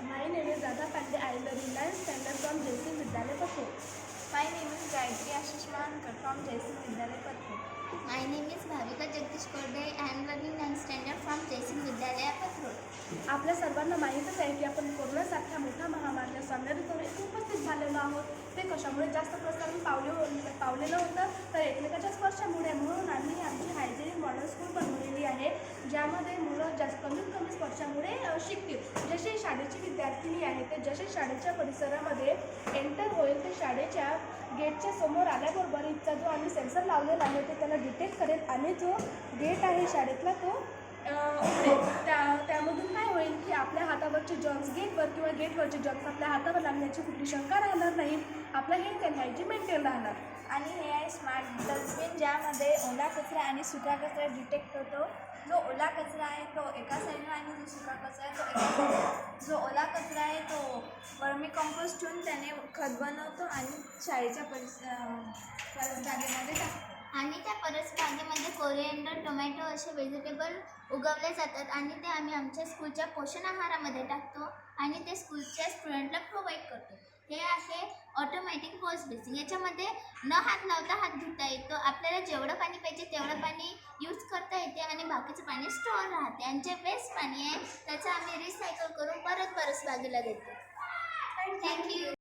My name is Radha Pandey. I am learning 9th standard from JC Vidyalaya Pathur. My name is Gayatri Ashish Mahankar from JC Vidyalaya Pathur. My name is Bhavika Jagdish Korde. I am learning 9th standard from JC Vidyalaya Pathur. आपल्या सर्वांना माहीतच आहे की आपण कोरोनासारख्या मोठ्या महामारीला सामोरे जाऊन उपस्थित झालेलो आहोत. ते कशामुळे जास्त प्रसारण पावलेलं होतं तर एकमेकाच्या स्पर्शामुळे. म्हणून आम्ही आमची हायजेनिक मॉडेल स्कूल बनवलेली आहे, ज्यामध्ये मुलं कमीत कमी स्पर्शामुळे शिकतील. जसे शाळेची विद्यार्थिनी आहे ते जसे शाळेच्या परिसरामध्ये एंटर होईल ते शाळेच्या गेटच्या समोर आल्याबरोबर इथचा जो आम्ही सेन्सर लावलेला आहे ते त्याला डिटेक्ट करेल आणि जो गेट आहे शाळेतला तो त्यामधून काय होईल की आपल्या हातावरचे जर्म्स गेटवर किंवा गेटवरचे जर्म्स आपल्या हातावर लागण्याची कुठली शंका राहणार नाही. आपलं हेल्थ अँड हायजीन मेंटेन राहणार. आणि हे आहे स्मार्ट डस्टबिन, ज्यामध्ये ओला कचरा आणि सुका कचरा डिटेक्ट होतो. जो ओला कचरा आहे तो एका साईडला आणि जो सुका कचरा आहे तो एका साईडला. जो ओला कचरा आहे तो वर्मी कंपोस्ट ठेवून त्याने खत बनवतो आणि शाळेच्या परसबागेमध्ये टाकतो. आणि त्या परसबागेमध्ये कोरिएंडर, टोमॅटो असे व्हेजिटेबल उगवले जातात आणि ते आम्ही आमच्या स्कूलच्या पोषण आहारामध्ये टाकतो आणि ते स्कूलच्या स्टुडंटला प्रोव्हाइड करतो. हे आहे ऑटोमॅटिक वॉश बेसिन. याच्यामध्ये न हात लावता हात धुता येतो. आपल्याला जेवढं पाणी पाहिजे तेवढं पाणी यूज करता येते आणि बाकीचं पाणी स्टोअर राहते. आणि जे वेस्ट पाणी आहे त्याचं आम्ही रिसायकल करून परत परसबागेला देतो. थँक्यू.